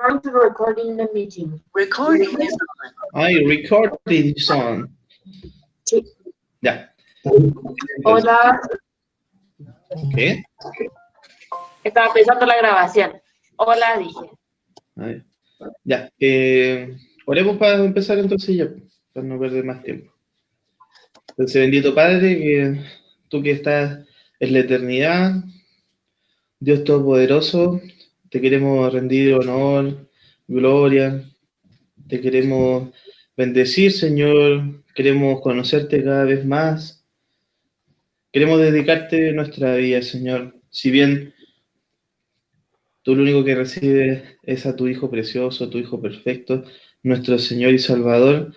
trying to recording the meeting. Recording is on. Ay, recording son. Sí. Ya. Hola, ¿Qué? estaba pensando la grabación. Hola, dije. Ay. Ya. Oremos para empezar entonces ya, para no perder más tiempo. Entonces, bendito Padre, que tú que estás en la eternidad, Dios Todopoderoso, te queremos rendir honor, gloria, te queremos bendecir, Señor, queremos conocerte cada vez más, queremos dedicarte nuestra vida, Señor. Si bien tú lo único que recibes es a tu Hijo precioso, tu Hijo perfecto, nuestro Señor y Salvador,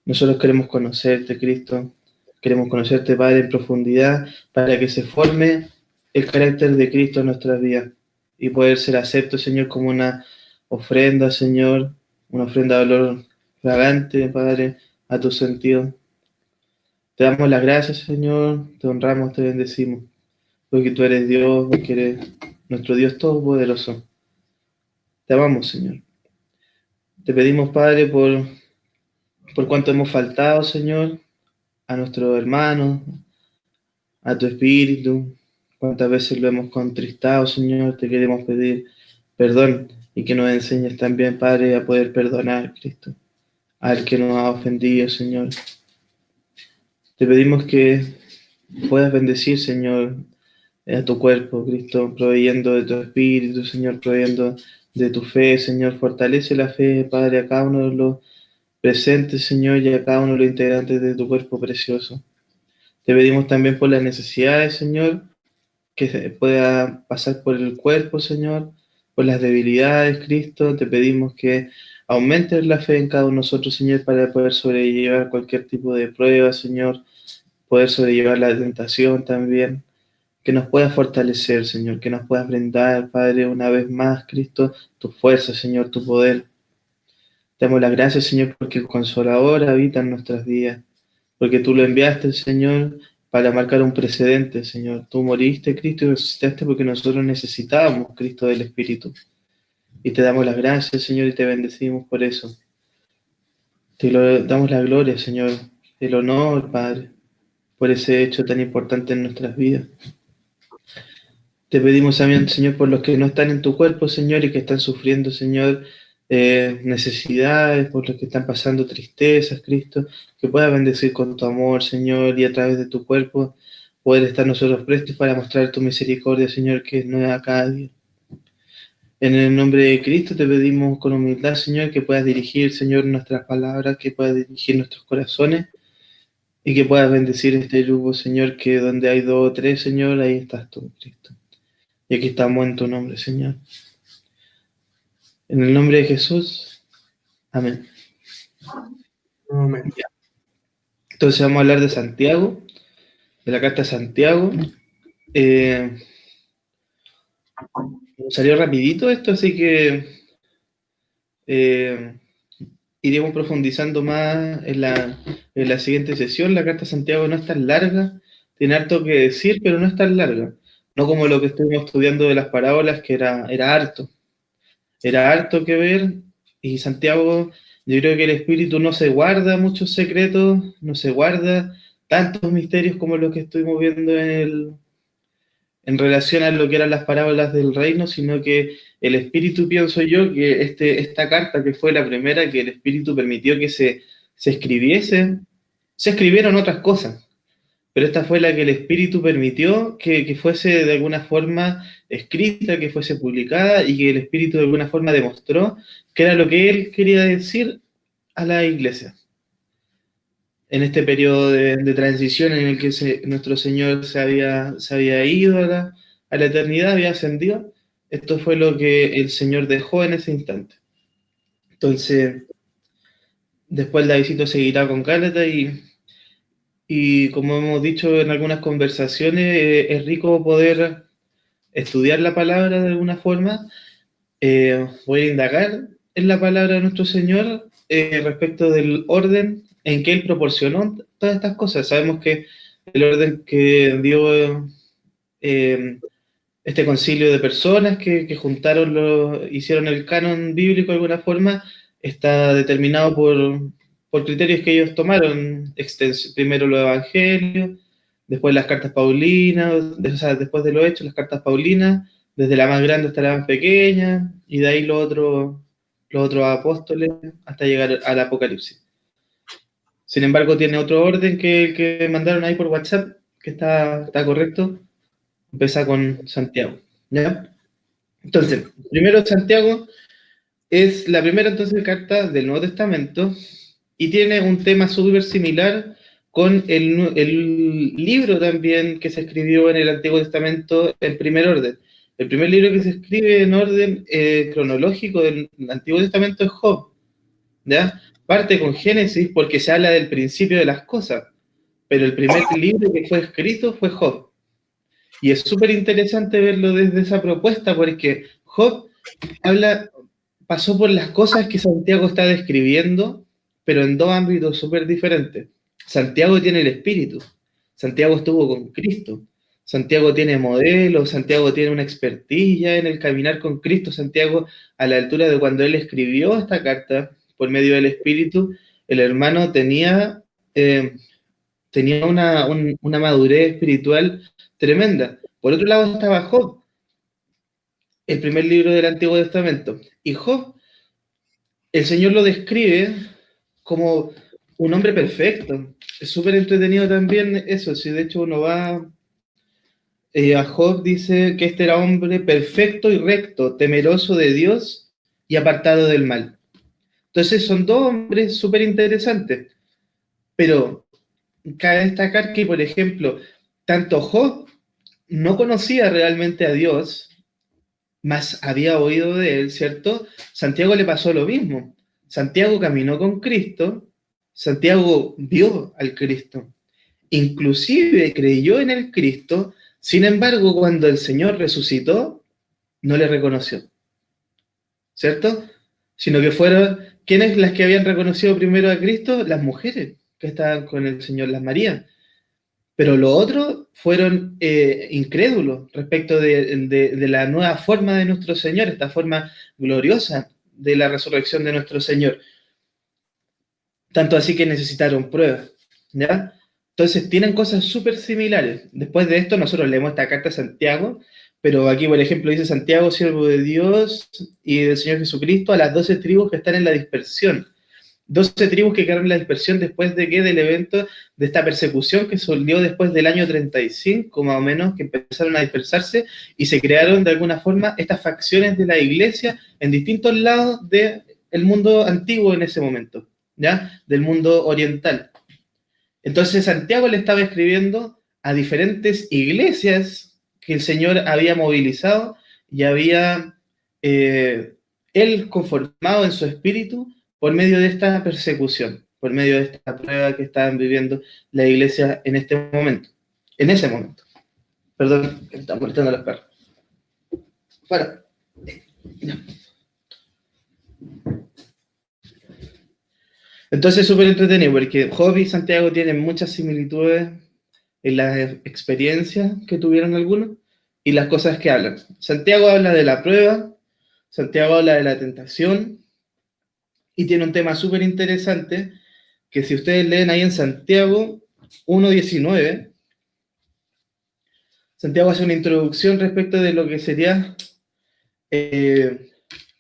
nosotros queremos conocerte, Cristo. Queremos conocerte, Padre, en profundidad, para que se forme el carácter de Cristo en nuestras vidas y poder ser acepto, Señor, como una ofrenda, Señor, una ofrenda de valor fragante, Padre, a tu sentido. Te damos las gracias, Señor, te honramos, te bendecimos, porque tú eres Dios, porque eres nuestro Dios todopoderoso. Te amamos, Señor. Te pedimos, Padre, por cuanto hemos faltado, Señor, a nuestros hermanos, a tu espíritu. Cuántas veces lo hemos contristado, Señor, te queremos pedir perdón y que nos enseñes también, Padre, a poder perdonar, Cristo, al que nos ha ofendido, Señor. Te pedimos que puedas bendecir, Señor, a tu cuerpo, Cristo, proveyendo de tu espíritu, Señor, proveyendo de tu fe, Señor. Fortalece la fe, Padre, a cada uno de los presentes, Señor, y a cada uno de los integrantes de tu cuerpo precioso. Te pedimos también por las necesidades, Señor, que se pueda pasar por el cuerpo, Señor, por las debilidades, Cristo. Te pedimos que aumentes la fe en cada uno de nosotros, Señor, para poder sobrellevar cualquier tipo de prueba, Señor, poder sobrellevar la tentación también. Que nos puedas fortalecer, Señor, que nos puedas brindar, Padre, una vez más, Cristo, tu fuerza, Señor, tu poder. Te damos las gracias, Señor, porque el Consolador habita en nuestras vidas, porque tú lo enviaste, Señor, para marcar un precedente, Señor. Tú moriste, Cristo, y resucitaste porque nosotros necesitábamos, Cristo, del Espíritu. Y te damos las gracias, Señor, y te bendecimos por eso. Damos la gloria, Señor, el honor, Padre, por ese hecho tan importante en nuestras vidas. Te pedimos también, Señor, por los que no están en tu cuerpo, Señor, y que están sufriendo, Señor, necesidades, por los que están pasando tristezas, Cristo, que puedas bendecir con tu amor, Señor, y a través de tu cuerpo poder estar nosotros prestos para mostrar tu misericordia, Señor, que es nueva cada día. En el nombre de Cristo te pedimos con humildad, Señor, que puedas dirigir, Señor, nuestras palabras, que puedas dirigir nuestros corazones y que puedas bendecir este grupo, Señor, que donde hay 2 o 3, Señor, ahí estás tú, Cristo. Y aquí estamos en tu nombre, Señor. En el nombre de Jesús. Amén. Amén. Entonces vamos a hablar de Santiago, de la carta de Santiago. Salió rapidito esto, así que iremos profundizando más en la siguiente sesión. La carta de Santiago no es tan larga, tiene harto que decir, pero no es tan larga. No como lo que estuvimos estudiando de las parábolas, que era harto. Era harto que ver, y Santiago, yo creo que el Espíritu no se guarda muchos secretos, no se guarda tantos misterios como los que estuvimos viendo en relación a lo que eran las parábolas del reino, sino que el Espíritu, pienso yo, que esta carta, que fue la primera que el Espíritu permitió que se escribiese, se escribieron otras cosas, pero esta fue la que el Espíritu permitió que fuese de alguna forma escrita, que fuese publicada, y que el Espíritu de alguna forma demostró que era lo que Él quería decir a la iglesia. En este periodo de transición en el que nuestro Señor se había ido a la eternidad, había ascendido, esto fue lo que el Señor dejó en ese instante. Entonces, después Davidito seguirá con Gálatas y como hemos dicho en algunas conversaciones, es rico poder estudiar la palabra de alguna forma. Voy a indagar en la palabra de nuestro Señor respecto del orden en que Él proporcionó todas estas cosas. Sabemos que el orden que dio este concilio de personas que juntaron, hicieron el canon bíblico de alguna forma, está determinado por criterios que ellos tomaron, primero los evangelios, después las cartas paulinas, o sea, después de los hechos, las cartas paulinas, desde la más grande hasta la más pequeña, y de ahí los otros apóstoles, hasta llegar al Apocalipsis. Sin embargo, tiene otro orden que el que mandaron ahí por WhatsApp, que está correcto. Empieza con Santiago, ¿ya? Entonces, primero Santiago es la primera entonces carta del Nuevo Testamento y tiene un tema súper similar con el libro también que se escribió en el Antiguo Testamento en primer orden. El primer libro que se escribe en orden cronológico del Antiguo Testamento es Job, ¿ya? Parte con Génesis porque se habla del principio de las cosas, pero el primer libro que fue escrito fue Job. Y es súper interesante verlo desde esa propuesta porque Job pasó por las cosas que Santiago está describiendo, pero en dos ámbitos súper diferentes. Santiago tiene el Espíritu, Santiago estuvo con Cristo, Santiago tiene modelos, Santiago tiene una expertía en el caminar con Cristo, Santiago a la altura de cuando él escribió esta carta por medio del Espíritu, el hermano tenía una madurez espiritual tremenda. Por otro lado estaba Job, el primer libro del Antiguo Testamento. Y Job, el Señor lo describe como un hombre perfecto. Es súper entretenido también eso. Si de hecho uno va a Job, dice que este era hombre perfecto y recto, temeroso de Dios y apartado del mal. Entonces son dos hombres súper interesantes. Pero cabe destacar que, por ejemplo, tanto Job no conocía realmente a Dios, mas había oído de él, ¿cierto? Santiago le pasó lo mismo. Santiago caminó con Cristo, Santiago vio al Cristo, inclusive creyó en el Cristo, sin embargo, cuando el Señor resucitó, no le reconoció, ¿cierto? Sino que fueron, ¿quiénes las que habían reconocido primero a Cristo? Las mujeres que estaban con el Señor, las Marías. Pero los otros fueron incrédulos respecto de la nueva forma de nuestro Señor, esta forma gloriosa de la resurrección de nuestro Señor. Tanto así que necesitaron pruebas, ¿ya? Entonces tienen cosas súper similares. Después de esto nosotros leemos esta carta a Santiago, pero aquí, por ejemplo, dice Santiago, siervo de Dios y del Señor Jesucristo, a las 12 tribus que están en la dispersión. 12 tribus que quedaron en la dispersión después de que del evento de esta persecución que salió después del año 35, más o menos, que empezaron a dispersarse y se crearon de alguna forma estas facciones de la iglesia en distintos lados del mundo antiguo en ese momento, ¿ya? Del mundo oriental. Entonces Santiago le estaba escribiendo a diferentes iglesias que el Señor había movilizado y había él conformado en su espíritu por medio de esta persecución, por medio de esta prueba que estaban viviendo la iglesia en este momento, en ese momento. Perdón, me están molestando los perros. Fuera. Ya. Entonces es súper entretenido porque Job y Santiago tienen muchas similitudes en las experiencias que tuvieron algunos y las cosas que hablan. Santiago habla de la prueba, Santiago habla de la tentación, y tiene un tema súper interesante, que si ustedes leen ahí en Santiago 1.19, Santiago hace una introducción respecto de lo que sería, él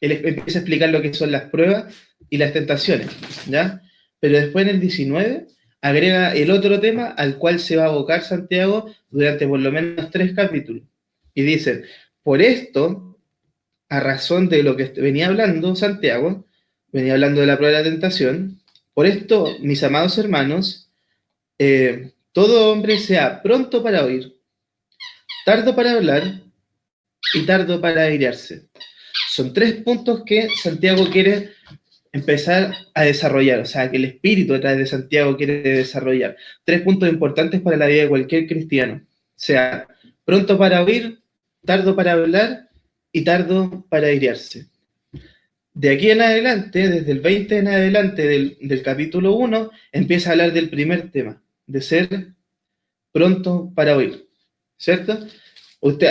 empieza a explicar lo que son las pruebas y las tentaciones, ¿ya? Pero después en el 19 agrega el otro tema al cual se va a abocar Santiago durante por lo menos 3 capítulos. Y dice, por esto, a razón de lo que venía hablando Santiago, venía hablando de la prueba de la tentación. Por esto, mis amados hermanos, todo hombre sea pronto para oír, tardo para hablar y tardo para airarse. Son 3 puntos que Santiago quiere empezar a desarrollar, o sea, que el espíritu detrás de Santiago quiere desarrollar. 3 puntos importantes para la vida de cualquier cristiano. Sea pronto para oír, tardo para hablar y tardo para airarse. De aquí en adelante, desde el 20 en adelante del capítulo 1, empieza a hablar del primer tema, de ser pronto para oír, ¿cierto?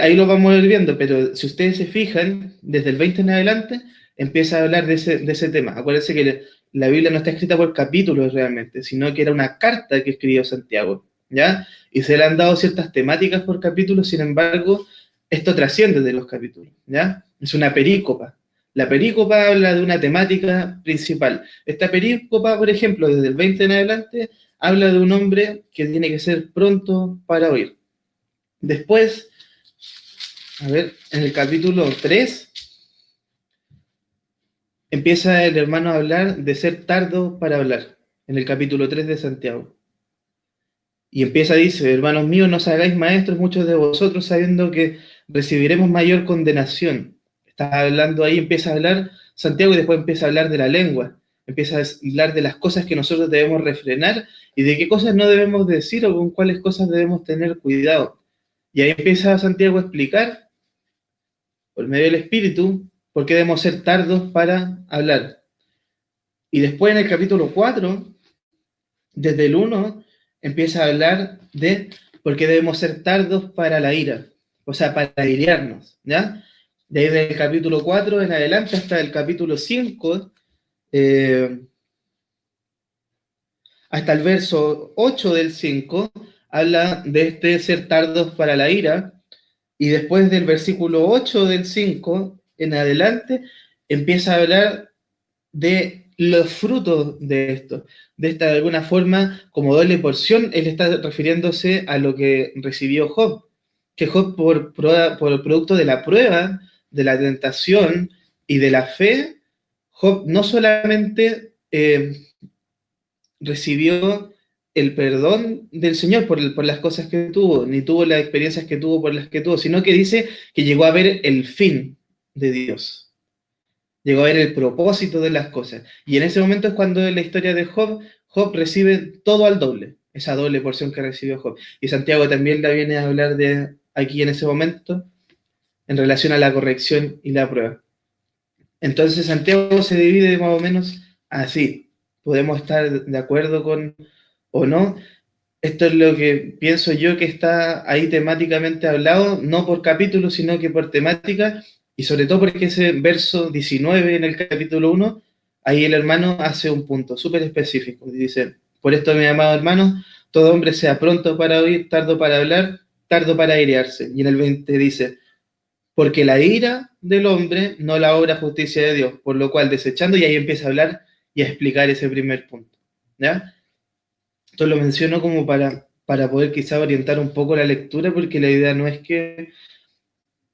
Ahí lo vamos a ir viendo, pero si ustedes se fijan, desde el 20 en adelante, empieza a hablar de ese tema. Acuérdense que la Biblia no está escrita por capítulos realmente, sino que era una carta que escribió Santiago, ¿ya? Y se le han dado ciertas temáticas por capítulos, sin embargo, esto trasciende de los capítulos, ¿ya? Es una perícopa. La perícopa habla de una temática principal. Esta perícopa, por ejemplo, desde el 20 en adelante, habla de un hombre que tiene que ser pronto para oír. Después, a ver, en el capítulo 3, empieza el hermano a hablar de ser tardo para hablar, en el capítulo 3 de Santiago. Y empieza, dice, hermanos míos, no os hagáis maestros muchos de vosotros, sabiendo que recibiremos mayor condenación. Está hablando ahí, empieza a hablar Santiago y después empieza a hablar de la lengua. Empieza a hablar de las cosas que nosotros debemos refrenar y de qué cosas no debemos decir o con cuáles cosas debemos tener cuidado. Y ahí empieza Santiago a explicar, por medio del Espíritu, por qué debemos ser tardos para hablar. Y después en el capítulo 4, desde el 1, empieza a hablar de por qué debemos ser tardos para la ira, o sea, para iriarnos, ¿ya? De ahí del capítulo 4 en adelante hasta el capítulo 5, hasta el verso 8 del 5, habla de ser tardos para la ira, y después del versículo 8 del 5 en adelante, empieza a hablar de los frutos de esto. De esta, de alguna forma, como doble porción, él está refiriéndose a lo que recibió Job. Que Job, por el producto de la prueba, de la tentación y de la fe, Job no solamente recibió el perdón del Señor por las cosas que tuvo, ni tuvo las experiencias que tuvo por las que tuvo, sino que dice que llegó a ver el fin de Dios. Llegó a ver el propósito de las cosas. Y en ese momento es cuando en la historia de Job, Job recibe todo al doble, esa doble porción que recibió Job. Y Santiago también la viene a hablar de aquí en ese momento, en relación a la corrección y la prueba. Entonces Santiago se divide más o menos así. Podemos estar de acuerdo con o no. Esto es lo que pienso yo que está ahí temáticamente hablado, no por capítulo, sino que por temática, y sobre todo porque ese verso 19 en el capítulo 1, ahí el hermano hace un punto súper específico. Dice, por esto, mi amado hermano, todo hombre sea pronto para oír, tardo para hablar, tardo para airearse. Y en el 20 dice, porque la ira del hombre no la obra justicia de Dios, por lo cual desechando, y ahí empieza a hablar y a explicar ese primer punto, ¿ya? Esto lo menciono como para poder quizá orientar un poco la lectura, porque la idea no es que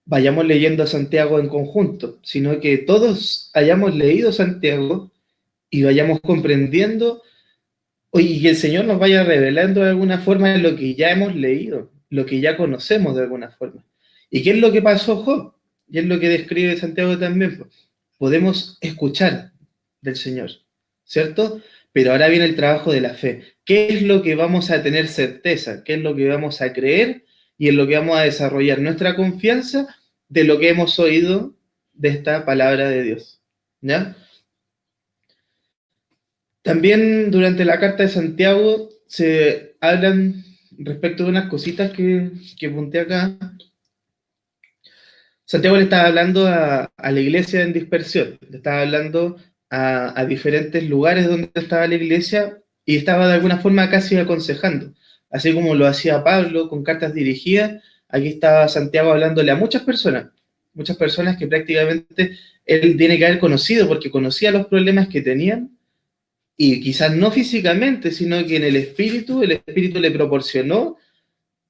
vayamos leyendo a Santiago en conjunto, sino que todos hayamos leído Santiago y vayamos comprendiendo, y que el Señor nos vaya revelando de alguna forma lo que ya hemos leído, lo que ya conocemos de alguna forma. ¿Y qué es lo que pasó Job? Y es lo que describe Santiago también. Podemos escuchar del Señor, ¿cierto? Pero ahora viene el trabajo de la fe. ¿Qué es lo que vamos a tener certeza? ¿Qué es lo que vamos a creer? Y en lo que vamos a desarrollar nuestra confianza de lo que hemos oído de esta palabra de Dios, ¿ya? También durante la carta de Santiago se hablan respecto de unas cositas que apunté acá. Santiago le estaba hablando a la iglesia en dispersión, le estaba hablando a diferentes lugares donde estaba la iglesia y estaba de alguna forma casi aconsejando. Así como lo hacía Pablo con cartas dirigidas, aquí estaba Santiago hablándole a muchas personas que prácticamente él tiene que haber conocido porque conocía los problemas que tenían y quizás no físicamente, sino que en el espíritu le proporcionó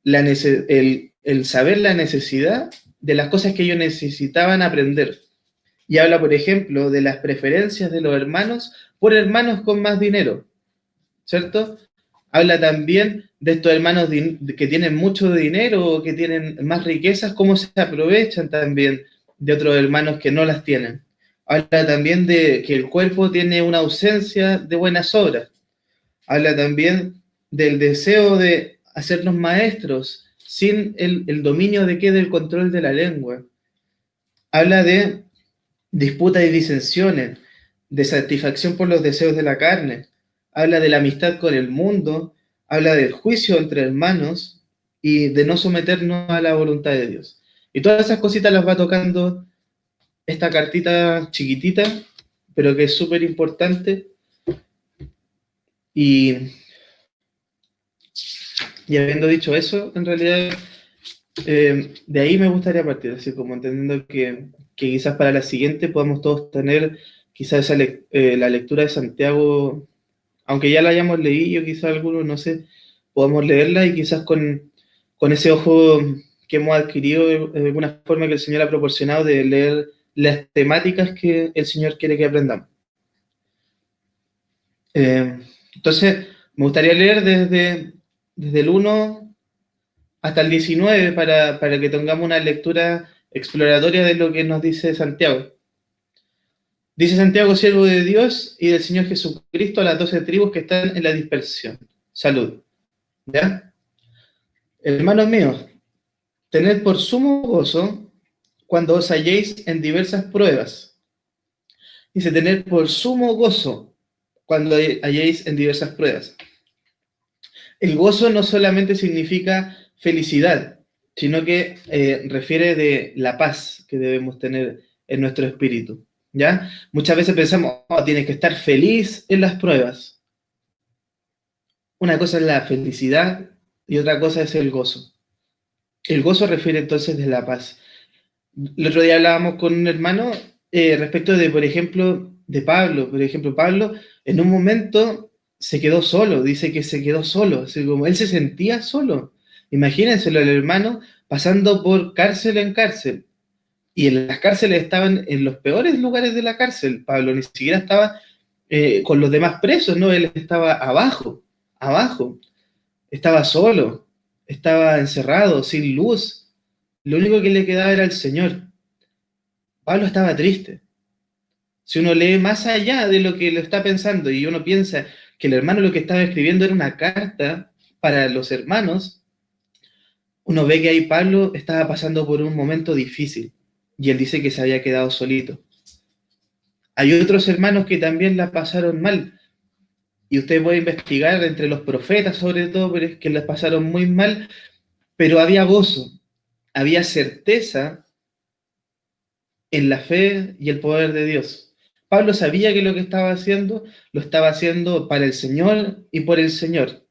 el saber la necesidad de las cosas que ellos necesitaban aprender. Y habla, por ejemplo, de las preferencias de los hermanos por hermanos con más dinero, ¿cierto? Habla también de estos hermanos que tienen mucho dinero o que tienen más riquezas, cómo se aprovechan también de otros hermanos que no las tienen. Habla también de que el cuerpo tiene una ausencia de buenas obras. Habla también del deseo de hacernos maestros sin el dominio de qué, del control de la lengua. Habla de disputas y disensiones, de satisfacción por los deseos de la carne. Habla de la amistad con el mundo, habla del juicio entre hermanos y de no someternos a la voluntad de Dios. Y todas esas cositas las va tocando esta cartita chiquitita, pero que es súper importante. Y habiendo dicho eso, en realidad, de ahí me gustaría partir, así como entendiendo que quizás para la siguiente podamos todos tener quizás la lectura de Santiago, aunque ya la hayamos leído, quizás algunos, no sé, podamos leerla y quizás con ese ojo que hemos adquirido de alguna forma que el Señor ha proporcionado de leer las temáticas que el Señor quiere que aprendamos. Entonces, me gustaría leer desde el 1 hasta el 19 para que tengamos una lectura exploratoria de lo que nos dice Santiago. Dice Santiago, siervo de Dios y del Señor Jesucristo, a las 12 tribus que están en la dispersión. Salud. ¿Ya? Hermanos míos, tened por sumo gozo cuando os halléis en diversas pruebas. Dice, tened por sumo gozo cuando halléis en diversas pruebas. El gozo no solamente significa felicidad, sino que refiere de la paz que debemos tener en nuestro espíritu, ¿ya? Muchas veces pensamos, tienes que estar feliz en las pruebas. Una cosa es la felicidad y otra cosa es el gozo. El gozo refiere entonces de la paz. El otro día hablábamos con un hermano respecto de, por ejemplo, de Pablo. Por ejemplo, Pablo en un momento se quedó solo, dice que se quedó solo, así como él se sentía solo. Imagínenselo al hermano pasando por cárcel en cárcel. Y en las cárceles estaban en los peores lugares de la cárcel. Pablo ni siquiera estaba con los demás presos, ¿no? Él estaba abajo. Estaba solo, estaba encerrado, sin luz. Lo único que le quedaba era el Señor. Pablo estaba triste. Si uno lee más allá de lo que lo está pensando y uno piensa que el hermano lo que estaba escribiendo era una carta para los hermanos, uno ve que ahí Pablo estaba pasando por un momento difícil y él dice que se había quedado solito. Hay otros hermanos que también la pasaron mal y usted puede investigar entre los profetas sobre todo, pero es que la pasaron muy mal, pero había gozo, había certeza en la fe y el poder de Dios. Pablo sabía que lo que estaba haciendo, lo estaba haciendo para el Señor y por el Señor.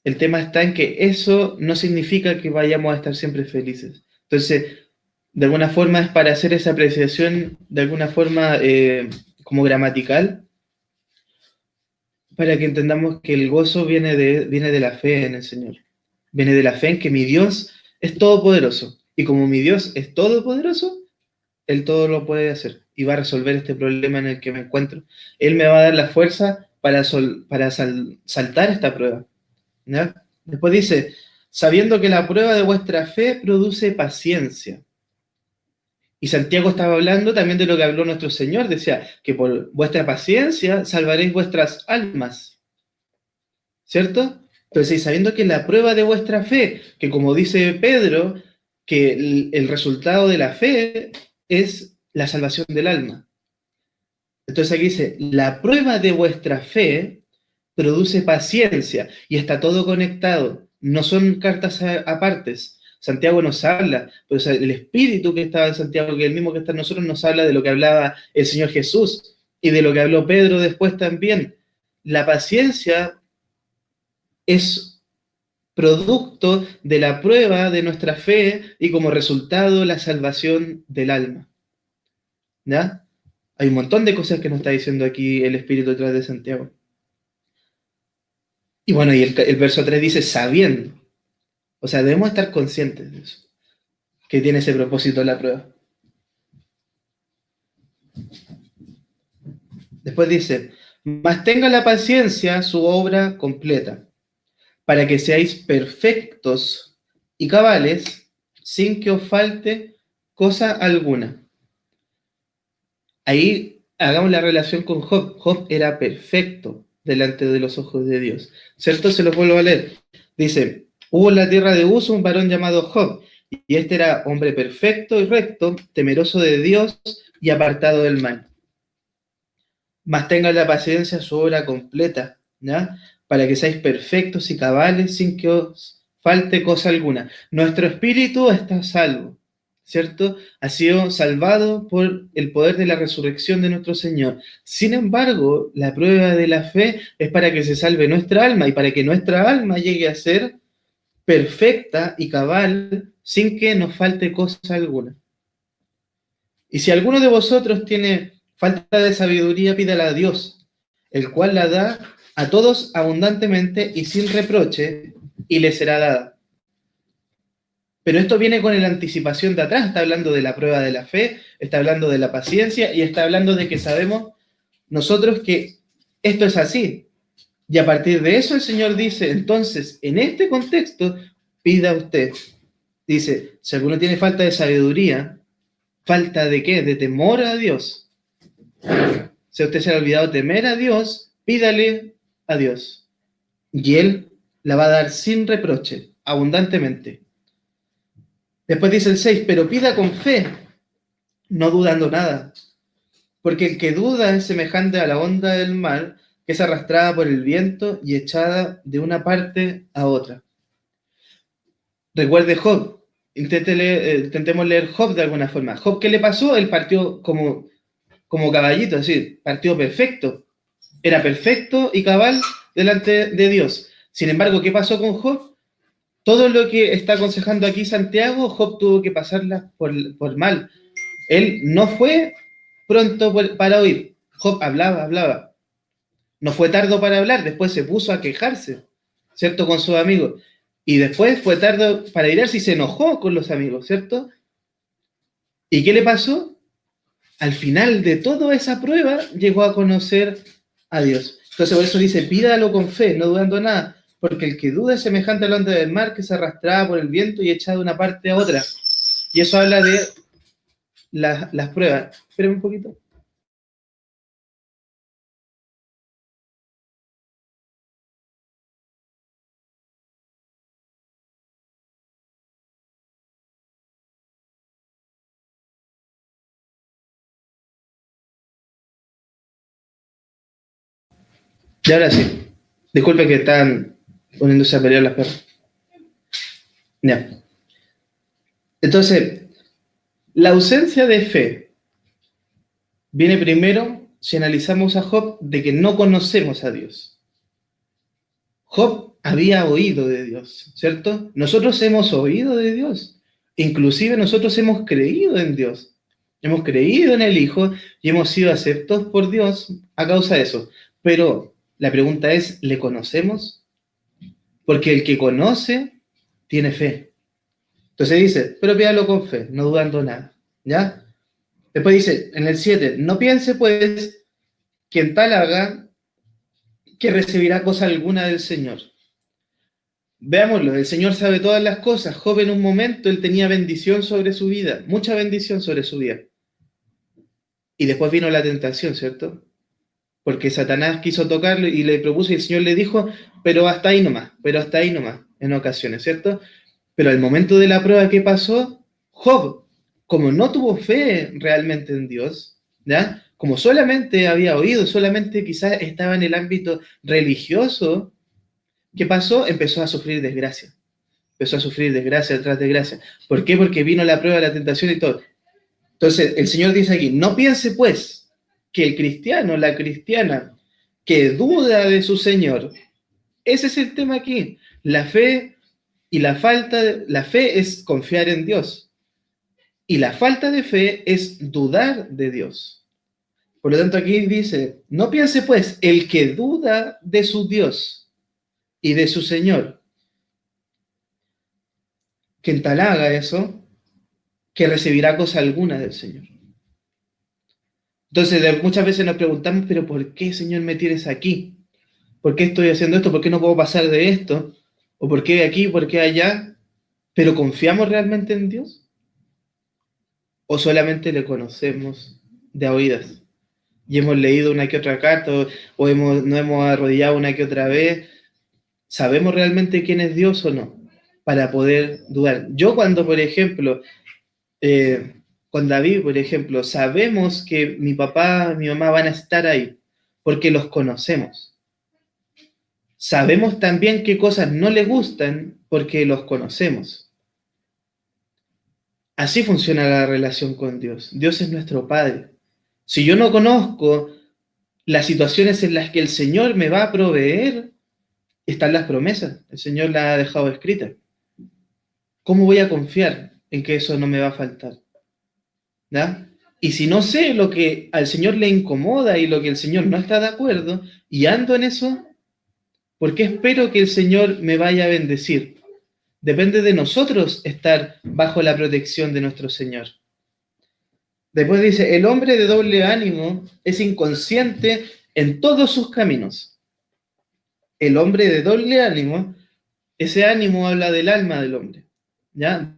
El tema está en que eso no significa que vayamos a estar siempre felices. Entonces, de alguna forma es para hacer esa apreciación, de alguna forma como gramatical, para que entendamos que el gozo viene de la fe en el Señor. Viene de la fe en que mi Dios es todopoderoso. Y como mi Dios es todopoderoso, Él todo lo puede hacer y va a resolver este problema en el que me encuentro. Él me va a dar la fuerza para saltar esta prueba, ¿ya? Después dice, sabiendo que la prueba de vuestra fe produce paciencia. Y Santiago estaba hablando también de lo que habló nuestro Señor, decía que por vuestra paciencia salvaréis vuestras almas, ¿cierto? Entonces, sabiendo que la prueba de vuestra fe, que como dice Pedro, que el resultado de la fe es la salvación del alma. Entonces aquí dice, la prueba de vuestra fe produce paciencia y está todo conectado, no son cartas apartes. Santiago nos habla, pues el espíritu que estaba en Santiago, que es el mismo que está en nosotros, nos habla de lo que hablaba el Señor Jesús y de lo que habló Pedro después también. La paciencia es producto de la prueba de nuestra fe y como resultado la salvación del alma. ¿Ya? Hay un montón de cosas que nos está diciendo aquí el Espíritu detrás de Santiago. Y bueno, y el verso 3 dice, sabiendo. O sea, debemos estar conscientes de eso, que tiene ese propósito la prueba. Después dice, mas tenga la paciencia su obra completa, para que seáis perfectos y cabales, sin que os falte cosa alguna. Ahí hagamos la relación con Job. Job era perfecto delante de los ojos de Dios. ¿Cierto? Se los vuelvo a leer. Dice, hubo en la tierra de Uz un varón llamado Job, y este era hombre perfecto y recto, temeroso de Dios y apartado del mal. Mas tenga la paciencia su obra completa, ¿ya? Para que seáis perfectos y cabales sin que os falte cosa alguna. Nuestro espíritu está a salvo, ¿cierto? Ha sido salvado por el poder de la resurrección de nuestro Señor. Sin embargo, la prueba de la fe es para que se salve nuestra alma y para que nuestra alma llegue a ser perfecta y cabal sin que nos falte cosa alguna. Y si alguno de vosotros tiene falta de sabiduría, pídala a Dios, el cual la da a todos abundantemente y sin reproche, y le será dada. Pero esto viene con la anticipación de atrás, está hablando de la prueba de la fe, está hablando de la paciencia y está hablando de que sabemos nosotros que esto es así. Y a partir de eso el Señor dice, entonces, en este contexto, pida usted. Dice, si alguno tiene falta de sabiduría, ¿falta de qué? De temor a Dios. Si a usted se le ha olvidado temer a Dios, pídale a Dios. Y Él la va a dar sin reproche, abundantemente. Después dice el 6, pero pida con fe, no dudando nada. Porque el que duda es semejante a la onda del mar, que es arrastrada por el viento y echada de una parte a otra. Recuerde Job. Intentemos leer Job de alguna forma. Job, ¿qué le pasó? Él partió como caballito, es decir, partió perfecto. Era perfecto y cabal delante de Dios. Sin embargo, ¿qué pasó con Job? Todo lo que está aconsejando aquí Santiago, Job tuvo que pasarla por mal. Él no fue pronto para oír. Job hablaba. No fue tardo para hablar, después se puso a quejarse, ¿cierto? Con sus amigos. Y después fue tarde para irse y se enojó con los amigos, ¿cierto? ¿Y qué le pasó? Al final de toda esa prueba llegó a conocer a Dios. Entonces por eso dice, pídalo con fe, no dudando nada, porque el que duda es semejante a la onda del mar que se arrastraba por el viento y echaba de una parte a otra. Y eso habla de las pruebas. Espérenme un poquito. Y ahora sí. Disculpe que están poniéndose a pelear las perras. Ya. Entonces, la ausencia de fe viene primero si analizamos a Job de que no conocemos a Dios. Job había oído de Dios, ¿cierto? Nosotros hemos oído de Dios. Inclusive nosotros hemos creído en Dios. Hemos creído en el Hijo y hemos sido aceptados por Dios a causa de eso. Pero la pregunta es, ¿le conocemos? Porque el que conoce tiene fe. Entonces dice, pero pídalo con fe, no dudando nada. ¿Ya? Después dice, en el 7, no piense pues quien tal haga que recibirá cosa alguna del Señor. Veámoslo, el Señor sabe todas las cosas. Job en un momento, él tenía bendición sobre su vida, mucha bendición sobre su vida. Y después vino la tentación, ¿cierto? Porque Satanás quiso tocarlo y le propuso y el Señor le dijo, pero hasta ahí nomás, en ocasiones, ¿cierto? Pero al momento de la prueba, ¿qué pasó? Job, como no tuvo fe realmente en Dios, ¿ya? Como solamente había oído, solamente quizás estaba en el ámbito religioso, ¿qué pasó? Empezó a sufrir desgracia. Empezó a sufrir desgracia tras desgracia. ¿Por qué? Porque vino la prueba, la tentación y todo. Entonces, el Señor dice aquí, no piense pues que el cristiano, la cristiana, que duda de su Señor, ese es el tema aquí. La fe y la fe es confiar en Dios. Y la falta de fe es dudar de Dios. Por lo tanto, aquí dice, no piense pues el que duda de su Dios y de su Señor, que en tal haga eso, que recibirá cosa alguna del Señor. Entonces, muchas veces nos preguntamos, pero ¿por qué, Señor, me tienes aquí? ¿Por qué estoy haciendo esto? ¿Por qué no puedo pasar de esto? ¿O por qué aquí? ¿Por qué allá? ¿Pero confiamos realmente en Dios? ¿O solamente le conocemos de a oídas? Y hemos leído una que otra carta, o nos hemos arrodillado una que otra vez. ¿Sabemos realmente quién es Dios o no? Para poder dudar. Yo cuando, por ejemplo, con David, por ejemplo, sabemos que mi papá, mi mamá van a estar ahí, porque los conocemos. Sabemos también qué cosas no le gustan, porque los conocemos. Así funciona la relación con Dios. Dios es nuestro Padre. Si yo no conozco las situaciones en las que el Señor me va a proveer, están las promesas. El Señor las ha dejado escritas. ¿Cómo voy a confiar en que eso no me va a faltar? ¿Ya? Y si no sé lo que al Señor le incomoda y lo que el Señor no está de acuerdo, y ando en eso, ¿por qué espero que el Señor me vaya a bendecir? Depende de nosotros estar bajo la protección de nuestro Señor. Después dice, el hombre de doble ánimo es inconsciente en todos sus caminos. El hombre de doble ánimo, ese ánimo habla del alma del hombre, ¿ya?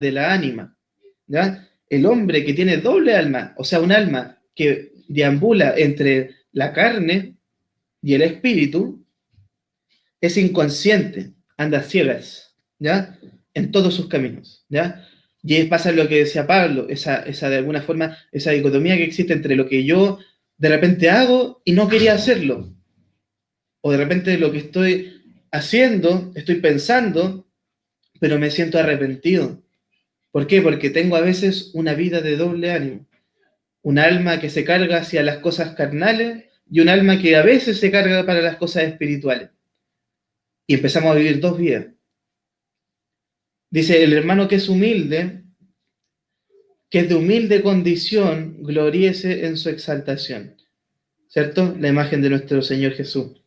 De la ánima, ¿ya? El hombre que tiene doble alma, o sea, un alma que deambula entre la carne y el espíritu, es inconsciente, anda a ciegas, ¿ya? En todos sus caminos, ¿ya? Y pasa lo que decía Pablo, esa de alguna forma, esa dicotomía que existe entre lo que yo de repente hago y no quería hacerlo, o de repente lo que estoy haciendo, estoy pensando, pero me siento arrepentido. ¿Por qué? Porque tengo a veces una vida de doble ánimo, un alma que se carga hacia las cosas carnales y un alma que a veces se carga para las cosas espirituales. Y empezamos a vivir dos vidas. Dice, el hermano que es humilde, que es de humilde condición, gloríese en su exaltación. ¿Cierto? La imagen de nuestro Señor Jesús.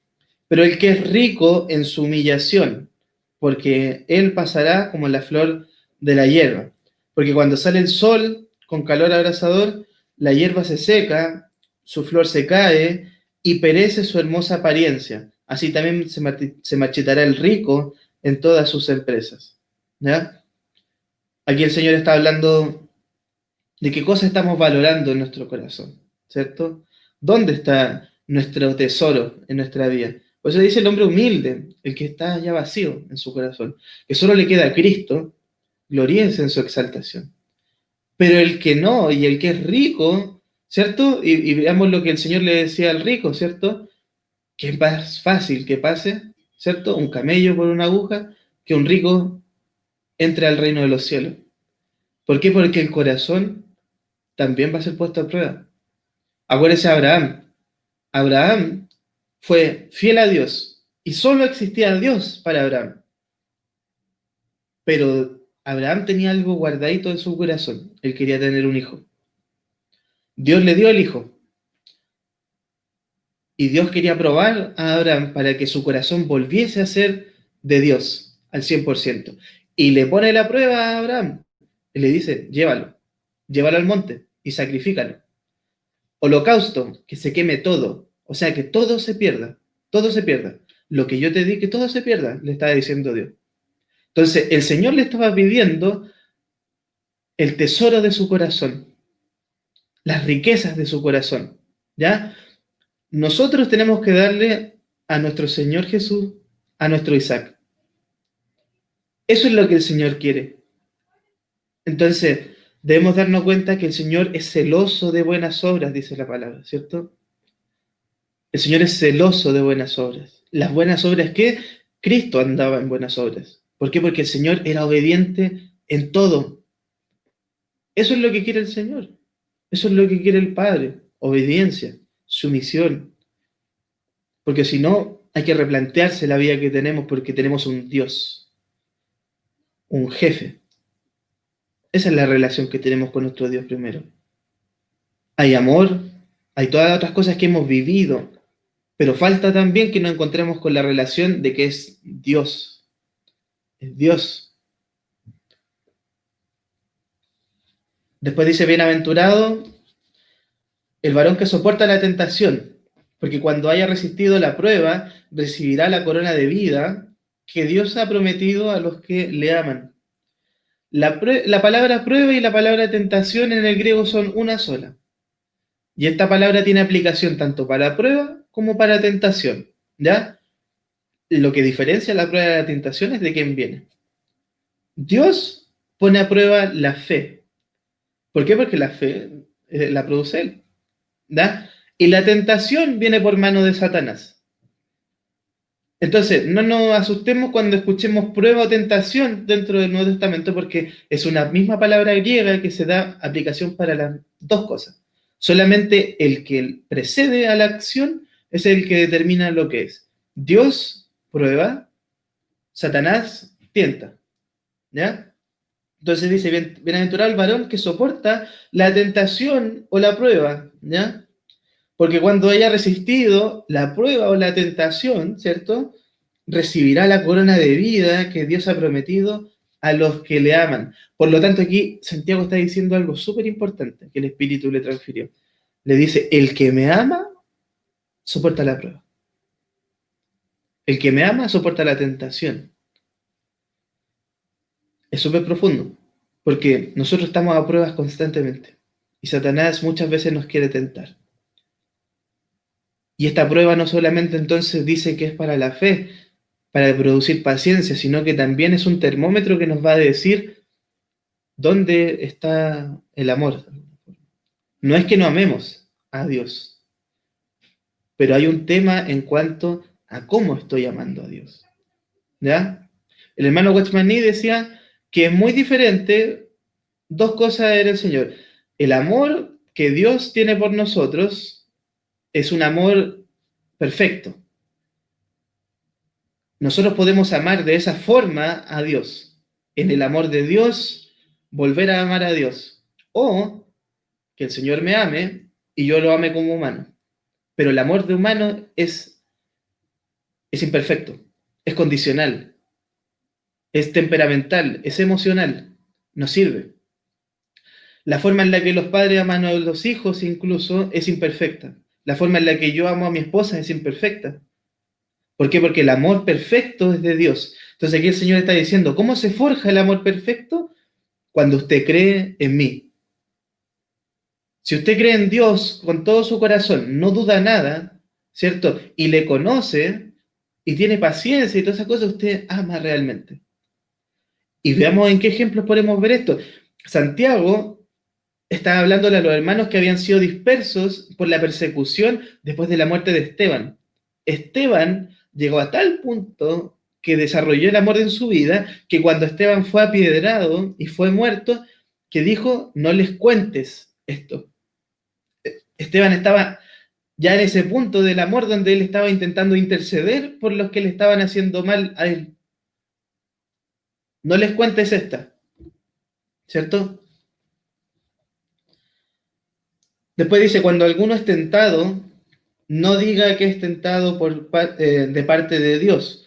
Pero el que es rico en su humillación, porque él pasará como la flor de la hierba. Porque cuando sale el sol con calor abrasador, la hierba se seca, su flor se cae y perece su hermosa apariencia. Así también se marchitará el rico en todas sus empresas. ¿Ya? Aquí el Señor está hablando de qué cosa estamos valorando en nuestro corazón, ¿cierto? ¿Dónde está nuestro tesoro en nuestra vida? Por eso dice el hombre humilde, el que está ya vacío en su corazón, que solo le queda a Cristo, gloríese en su exaltación. Pero el que no, y el que es rico, ¿cierto? Y veamos lo que el Señor le decía al rico, ¿cierto? Que es más fácil que pase, ¿cierto? Un camello por una aguja, que un rico entre al reino de los cielos. ¿Por qué? Porque el corazón también va a ser puesto a prueba. Acuérdese de Abraham. Abraham fue fiel a Dios y solo existía Dios para Abraham. Pero Abraham tenía algo guardadito en su corazón. Él quería tener un hijo. Dios le dio el hijo. Y Dios quería probar a Abraham para que su corazón volviese a ser de Dios al 100%. Y le pone la prueba a Abraham. Y le dice, llévalo al monte y sacrifícalo. Holocausto, que se queme todo. O sea, que todo se pierda. Todo se pierda. Lo que yo te di, que todo se pierda, le estaba diciendo Dios. Entonces, el Señor le estaba pidiendo el tesoro de su corazón, las riquezas de su corazón, ¿ya? Nosotros tenemos que darle a nuestro Señor Jesús, a nuestro Isaac. Eso es lo que el Señor quiere. Entonces, debemos darnos cuenta que el Señor es celoso de buenas obras, dice la palabra, ¿cierto? El Señor es celoso de buenas obras. Las buenas obras que Cristo andaba en buenas obras. ¿Por qué? Porque el Señor era obediente en todo. Eso es lo que quiere el Señor. Eso es lo que quiere el Padre. Obediencia, sumisión. Porque si no, hay que replantearse la vida que tenemos porque tenemos un Dios, un jefe. Esa es la relación que tenemos con nuestro Dios primero. Hay amor, hay todas las otras cosas que hemos vivido, pero falta también que nos encontremos con la relación de que es Dios. Es Dios. Después dice, bienaventurado el varón que soporta la tentación, porque cuando haya resistido la prueba, recibirá la corona de vida que Dios ha prometido a los que le aman. La palabra prueba y la palabra tentación en el griego son una sola. Y esta palabra tiene aplicación tanto para prueba como para tentación, ¿ya? Lo que diferencia la prueba de la tentación es de quién viene. Dios pone a prueba la fe. ¿Por qué? Porque la fe la produce Él, ¿ya? Y la tentación viene por mano de Satanás. Entonces, no nos asustemos cuando escuchemos prueba o tentación dentro del Nuevo Testamento, porque es una misma palabra griega que se da aplicación para las dos cosas. Solamente el que precede a la acción es el que determina lo que es. Dios prueba, Satanás tienta. ¿Ya? Entonces dice, bienaventurado el varón que soporta la tentación o la prueba, ¿ya? Porque cuando haya resistido la prueba o la tentación, ¿cierto? Recibirá la corona de vida que Dios ha prometido a los que le aman. Por lo tanto, aquí Santiago está diciendo algo súper importante que el Espíritu le transfirió. Le dice, el que me ama, soporta la prueba. El que me ama, soporta la tentación. Es súper profundo, porque nosotros estamos a pruebas constantemente y Satanás muchas veces nos quiere tentar. Y esta prueba no solamente entonces dice que es para la fe, para producir paciencia, sino que también es un termómetro que nos va a decir dónde está el amor. No es que no amemos a Dios, pero hay un tema en cuanto a cómo estoy amando a Dios. ¿Ya? El hermano Watchman Nee decía que es muy diferente, dos cosas era el Señor. El amor que Dios tiene por nosotros es un amor perfecto. Nosotros podemos amar de esa forma a Dios. En el amor de Dios, volver a amar a Dios. O que el Señor me ame y yo lo ame como humano. Pero el amor de humano es imperfecto, es condicional, es temperamental, es emocional, no sirve. La forma en la que los padres aman a los hijos incluso es imperfecta. La forma en la que yo amo a mi esposa es imperfecta. ¿Por qué? Porque el amor perfecto es de Dios. Entonces aquí el Señor está diciendo, ¿cómo se forja el amor perfecto? Cuando usted cree en mí. Si usted cree en Dios con todo su corazón, no duda nada, ¿cierto? Y le conoce y tiene paciencia y todas esas cosas, usted ama realmente. Y veamos en qué ejemplos podemos ver esto. Santiago está hablándole a los hermanos que habían sido dispersos por la persecución después de la muerte de Esteban. Esteban llegó a tal punto que desarrolló el amor en su vida, que cuando Esteban fue apiedrado y fue muerto, que dijo, no les cuentes esto. Esteban estaba ya en ese punto del amor donde él estaba intentando interceder por los que le estaban haciendo mal a él. No les cuentes esta, ¿cierto? Después dice, cuando alguno es tentado, no diga que es tentado de parte de Dios,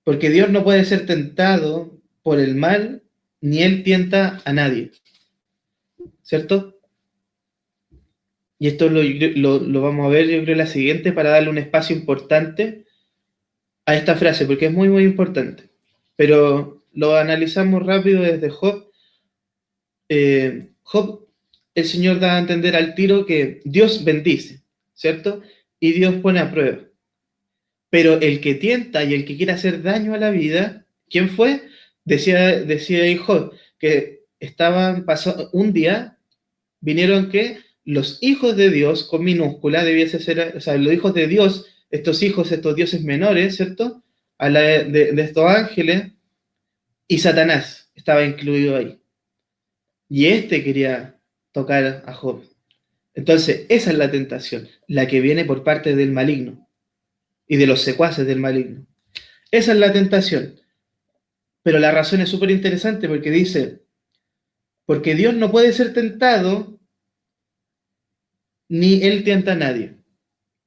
porque Dios no puede ser tentado por el mal, ni Él tienta a nadie, ¿cierto? Y esto lo vamos a ver, yo creo, en la siguiente, para darle un espacio importante a esta frase, porque es muy, muy importante. Pero lo analizamos rápido desde Job. Job, el Señor da a entender al tiro que Dios bendice, ¿cierto? Y Dios pone a prueba. Pero el que tienta y el que quiere hacer daño a la vida, ¿quién fue? Decía ahí Job, que pasó un día, vinieron que los hijos de Dios, con minúscula, debiese ser, o sea, los hijos de Dios, estos hijos, estos dioses menores, ¿cierto? De estos ángeles, y Satanás estaba incluido ahí. Y este quería tocar a Job. Entonces, esa es la tentación, la que viene por parte del maligno y de los secuaces del maligno. Esa es la tentación. Pero la razón es súper interesante porque dice, porque Dios no puede ser tentado, ni Él tienta a nadie.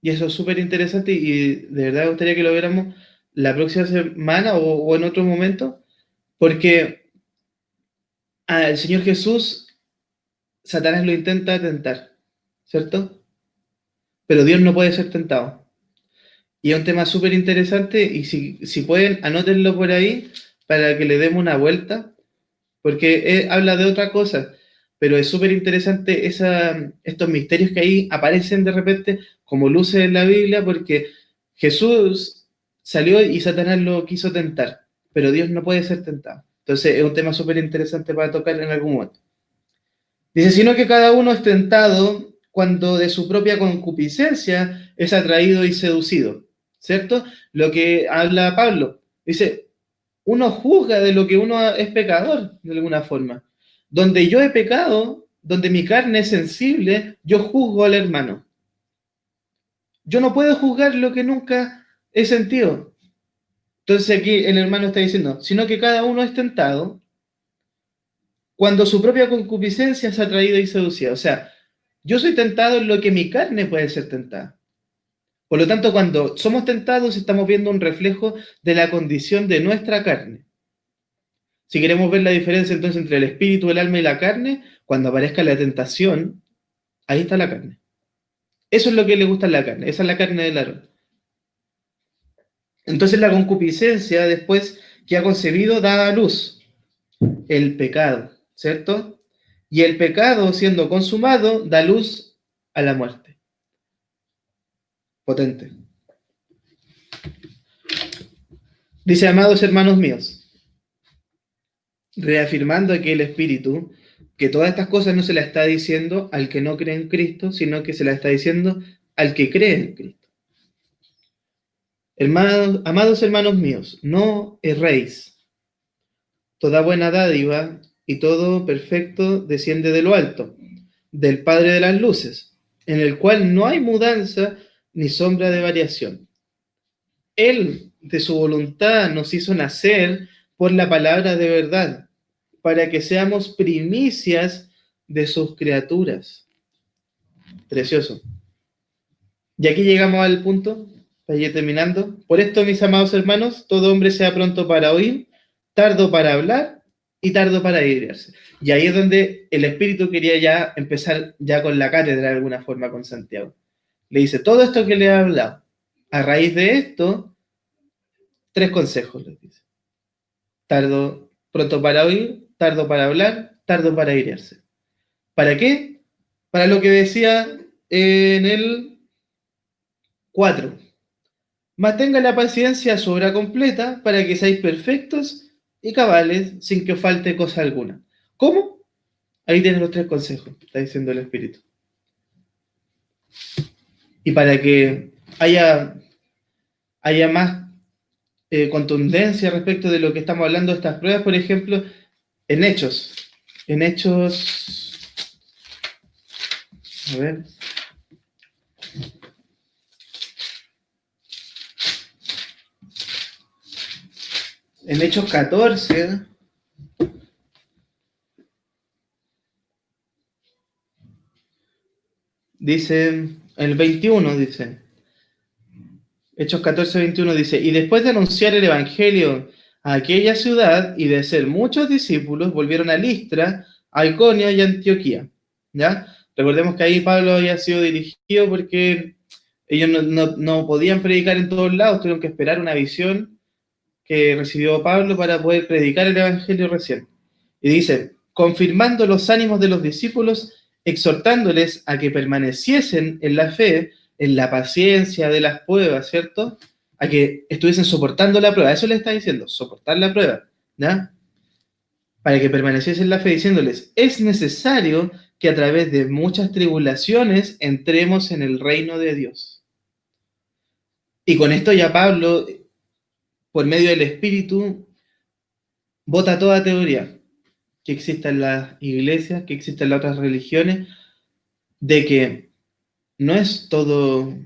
Y eso es súper interesante y de verdad me gustaría que lo viéramos la próxima semana o en otro momento, porque al Señor Jesús, Satanás lo intenta tentar, ¿cierto? Pero Dios no puede ser tentado. Y es un tema súper interesante y si pueden, anótenlo por ahí para que le demos una vuelta, porque habla de otra cosa, pero es súper interesante estos misterios que ahí aparecen de repente como luces en la Biblia, porque Jesús salió y Satanás lo quiso tentar, pero Dios no puede ser tentado. Entonces es un tema súper interesante para tocar en algún momento. Dice, sino que cada uno es tentado cuando de su propia concupiscencia es atraído y seducido. ¿cierto? Lo que habla Pablo. Dice, uno juzga de lo que uno es pecador, de alguna forma. Donde yo he pecado, donde mi carne es sensible, yo juzgo al hermano. Yo no puedo juzgar lo que nunca he sentido. Entonces aquí el hermano está diciendo, sino que cada uno es tentado cuando su propia concupiscencia es atraída y seducida. O sea, yo soy tentado en lo que mi carne puede ser tentada. Por lo tanto, cuando somos tentados, estamos viendo un reflejo de la condición de nuestra carne. Si queremos ver la diferencia entonces entre el espíritu, el alma y la carne, cuando aparezca la tentación, ahí está la carne. Eso es lo que le gusta a la carne, esa es la carne del varón. Entonces la concupiscencia, después que ha concebido, da a luz el pecado, ¿cierto? Y el pecado, siendo consumado, da luz a la muerte. Potente. Dice, amados hermanos míos, reafirmando aquí el Espíritu, que todas estas cosas no se las está diciendo al que no cree en Cristo, sino que se las está diciendo al que cree en Cristo. Hermanos, amados hermanos míos, no erréis. Toda buena dádiva y todo perfecto desciende de lo alto, del Padre de las luces, en el cual no hay mudanza ni sombra de variación. Él, de su voluntad, nos hizo nacer por la palabra de verdad, para que seamos primicias de sus criaturas. Precioso. Y aquí llegamos al punto, para ir terminando. Por esto, mis amados hermanos, todo hombre sea pronto para oír, tardo para hablar y tardo para irse. Y ahí es donde el Espíritu quería ya empezar ya con la cátedra de alguna forma con Santiago. Le dice, todo esto que le he hablado, a raíz de esto, 3 consejos les dice. Pronto para oír, tardo para hablar, tardo para irse. ¿Para qué? Para lo que decía en el 4. Mantenga la paciencia a su obra completa para que seáis perfectos y cabales sin que falte cosa alguna. ¿Cómo? Ahí tienes los 3 consejos, está diciendo el Espíritu. Y para que haya más contundencia respecto de lo que estamos hablando de estas pruebas, por ejemplo, en Hechos, a ver, en Hechos 14, dice, el 21 dice, Hechos 14, 21 dice, y después de anunciar el evangelio a aquella ciudad y de ser muchos discípulos, volvieron a Listra, a Iconio y a Antioquía, ¿ya? Recordemos que ahí Pablo había sido dirigido porque ellos no podían predicar en todos lados, tuvieron que esperar una visión que recibió Pablo para poder predicar el evangelio recién. Y dice, confirmando los ánimos de los discípulos, exhortándoles a que permaneciesen en la fe, en la paciencia de las pruebas, ¿cierto? A que estuviesen soportando la prueba. Eso le está diciendo, soportar la prueba, ¿ya? Para que permaneciesen en la fe, diciéndoles, es necesario que a través de muchas tribulaciones entremos en el reino de Dios. Y con esto ya Pablo, por medio del Espíritu, bota toda teoría que exista en las iglesias, que exista en las otras religiones, de que no es todo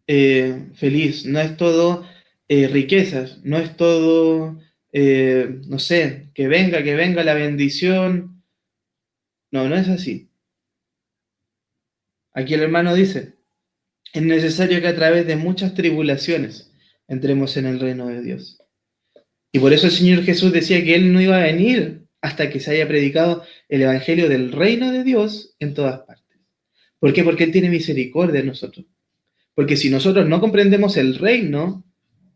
feliz, no es todo riquezas, no es todo, no sé, que venga la bendición. No, no es así. Aquí el hermano dice, es necesario que a través de muchas tribulaciones entremos en el reino de Dios. Y por eso el Señor Jesús decía que Él no iba a venir hasta que se haya predicado el evangelio del reino de Dios en todas partes. ¿Por qué? Porque Él tiene misericordia de nosotros. Porque si nosotros no comprendemos el reino,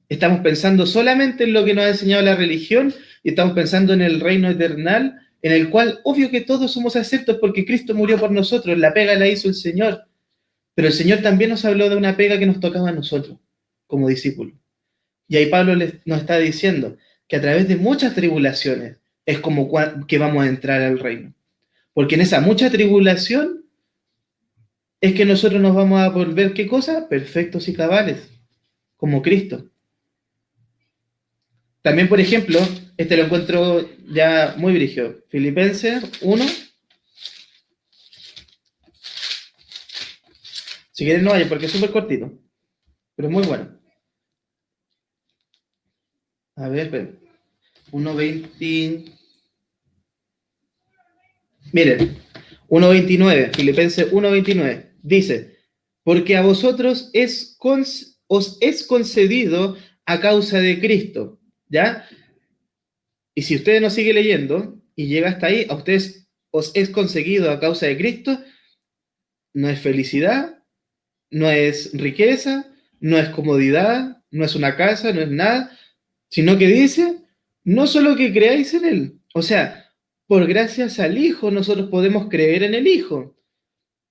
estamos pensando solamente en lo que nos ha enseñado la religión y estamos pensando en el reino eternal, en el cual, obvio que todos somos aceptos porque Cristo murió por nosotros, la pega la hizo el Señor. Pero el Señor también nos habló de una pega que nos tocaba a nosotros, como discípulos. Y ahí Pablo nos está diciendo que a través de muchas tribulaciones es como que vamos a entrar al reino. Porque en esa mucha tribulación es que nosotros nos vamos a volver, ¿qué cosa? Perfectos y cabales, como Cristo. También, por ejemplo, este lo encuentro ya muy brígido. Filipenses 1. Si quieren no vayan porque es súper cortito, pero es muy bueno. A ver, esperen. 1.20. Miren, 1.29, Filipenses 1.29. Dice, porque a vosotros os es concedido a causa de Cristo, ¿ya? Y si usted no sigue leyendo y llega hasta ahí, a ustedes os es concedido a causa de Cristo, no es felicidad, no es riqueza, no es comodidad, no es una casa, no es nada, sino que dice, no solo que creáis en Él, o sea, por gracias al Hijo nosotros podemos creer en el Hijo.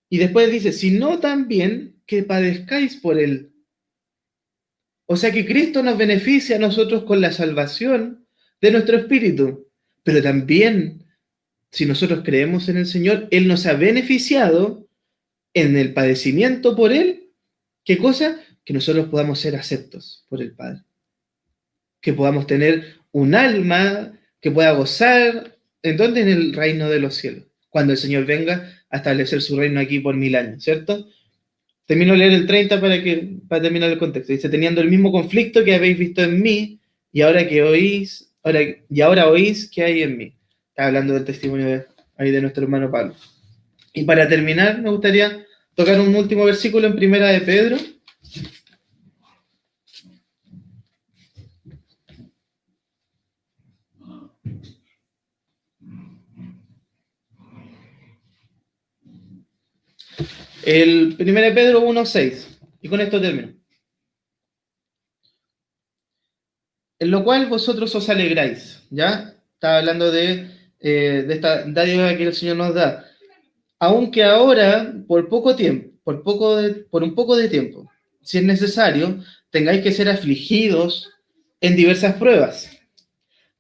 Y después dice, sino también que padezcáis por Él. O sea que Cristo nos beneficia a nosotros con la salvación de nuestro espíritu, pero también, si nosotros creemos en el Señor, Él nos ha beneficiado en el padecimiento por Él. ¿Qué cosa? Que nosotros podamos ser aceptos por el Padre. Que podamos tener un alma que pueda gozar, ¿en dónde? En el reino de los cielos. Cuando el Señor venga a establecer su reino aquí por 1000 años, ¿cierto? Termino de leer el 30 para terminar el contexto. Dice, teniendo el mismo conflicto que habéis visto en mí, y ahora oís que hay en mí. Está hablando del testimonio ahí de nuestro hermano Pablo. Y para terminar, me gustaría tocar un último versículo en Primera de Pedro. El 1 de Pedro 1.6. Y con esto termino. En lo cual vosotros os alegráis, ¿ya? Estaba hablando de esta dádiva que el Señor nos da. Aunque ahora, por un poco de tiempo, si es necesario, tengáis que ser afligidos en diversas pruebas,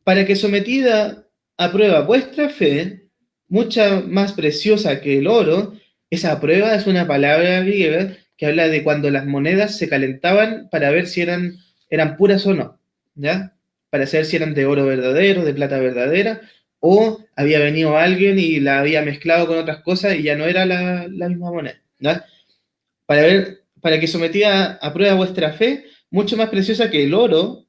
para que sometida a prueba vuestra fe, mucha más preciosa que el oro, esa prueba es una palabra griega que habla de cuando las monedas se calentaban para ver si eran puras o no, ¿ya? Para saber si eran de oro verdadero, de plata verdadera, o había venido alguien y la había mezclado con otras cosas y ya no era la misma moneda, ¿ya? Para que sometida a prueba vuestra fe, mucho más preciosa que el oro,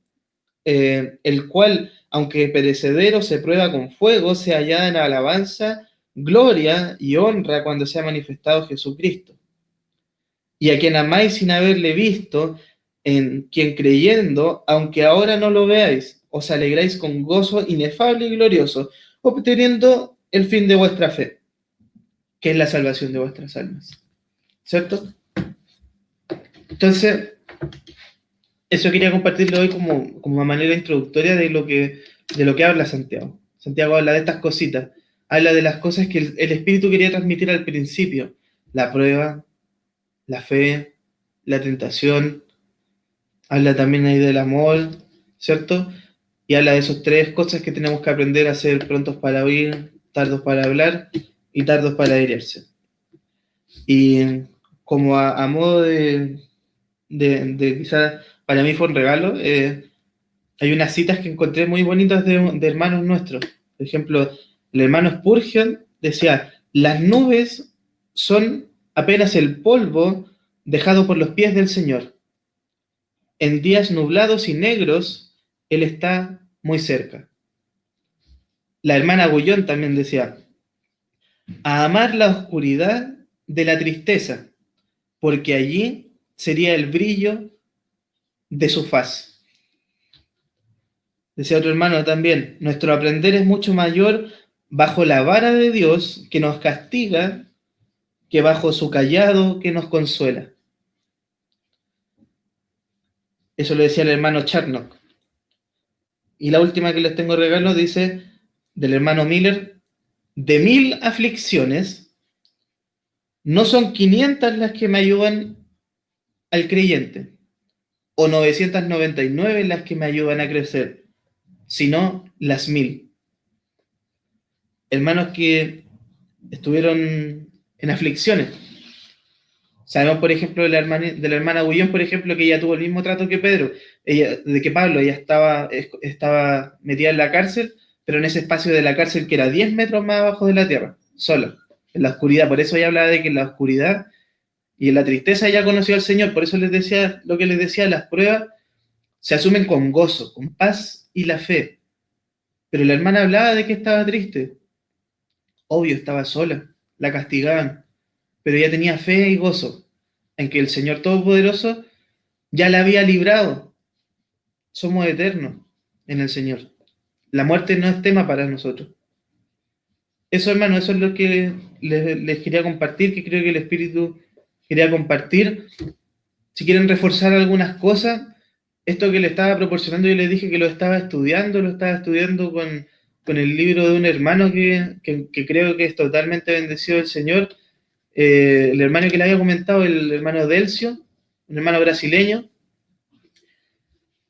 el cual, aunque perecedero, se prueba con fuego, se halla en alabanza, gloria y honra cuando sea manifestado Jesucristo. Y a quien amáis sin haberle visto, en quien creyendo, aunque ahora no lo veáis, os alegráis con gozo inefable y glorioso, obteniendo el fin de vuestra fe, que es la salvación de vuestras almas. ¿Cierto? Entonces, eso quería compartirlo hoy como una manera introductoria de lo que habla Santiago. Santiago habla de estas cositas, habla de las cosas que el Espíritu quería transmitir al principio, la prueba, la fe, la tentación, habla también ahí del amor, ¿cierto? Y habla de esas tres cosas que tenemos que aprender a ser prontos para oír, tardos para hablar y tardos para herirse. Y como a modo de quizás para mí fue un regalo, hay unas citas que encontré muy bonitas de hermanos nuestros. Por ejemplo, el hermano Spurgeon decía, las nubes son apenas el polvo dejado por los pies del Señor. En días nublados y negros, Él está muy cerca. La hermana Gullón también decía, a amar la oscuridad de la tristeza, porque allí sería el brillo de su faz. Decía otro hermano también, nuestro aprender es mucho mayor bajo la vara de Dios que nos castiga que bajo su cayado que nos consuela. Eso lo decía el hermano Charnock. Y la última que les tengo regalo dice del hermano Miller, de 1000 aflicciones, no son 500 las que me ayudan al creyente, o 999 las que me ayudan a crecer, sino las 1000. Hermanos que estuvieron en aflicciones, Sabemos, por ejemplo, de la hermana Gullón, por ejemplo, que ella tuvo el mismo trato que Pedro, Pablo, ella estaba metida en la cárcel, pero en ese espacio de la cárcel que era 10 metros más abajo de la tierra, sola, en la oscuridad. Por eso ella hablaba de que en la oscuridad y en la tristeza ella conoció al Señor. Por eso les decía lo que les decía, las pruebas se asumen con gozo, con paz y la fe. Pero la hermana hablaba de que estaba triste. Obvio, estaba sola, la castigaban, pero ella tenía fe y gozo en que el Señor Todopoderoso ya la había librado. Somos eternos en el Señor. La muerte no es tema para nosotros. Eso, hermano, eso es lo que les quería compartir, que creo que el Espíritu quería compartir. Si quieren reforzar algunas cosas, esto que le estaba proporcionando, yo les dije que lo estaba estudiando con el libro de un hermano que creo que es totalmente bendecido del Señor. El hermano que le había comentado, el hermano Delcio, un hermano brasileño.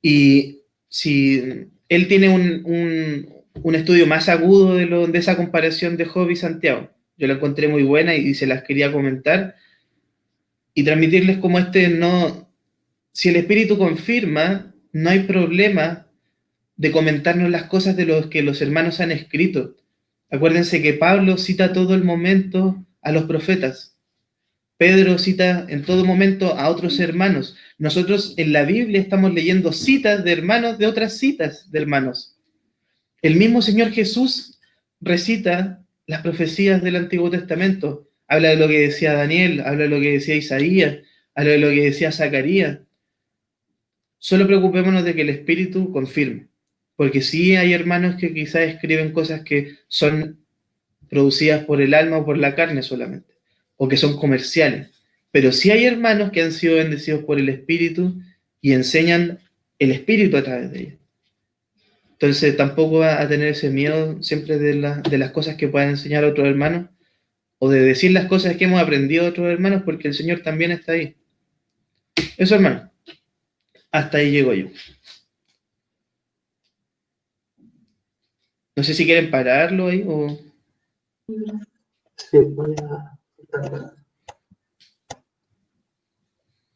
Y si él tiene un estudio más agudo de esa comparación de Job y Santiago. Yo la encontré muy buena y se las quería comentar y transmitirles como si el Espíritu confirma, no hay problema de comentarnos las cosas de los que los hermanos han escrito. Acuérdense que Pablo cita todo el momento a los profetas. Pedro cita en todo momento a otros hermanos. Nosotros en la Biblia estamos leyendo citas de hermanos de otras citas de hermanos. El mismo Señor Jesús recita las profecías del Antiguo Testamento. Habla de lo que decía Daniel, habla de lo que decía Isaías, habla de lo que decía Zacarías. Solo preocupémonos de que el Espíritu confirme. Porque sí hay hermanos que quizás escriben cosas que son producidas por el alma o por la carne solamente, o que son comerciales. Pero sí hay hermanos que han sido bendecidos por el Espíritu y enseñan el Espíritu a través de ellos. Entonces tampoco va a tener ese miedo siempre de las cosas que puedan enseñar a otros hermanos, o de decir las cosas que hemos aprendido a otros hermanos, porque el Señor también está ahí. Eso, hermano. Hasta ahí llego yo. No sé si quieren pararlo ahí o... Sí, voy a...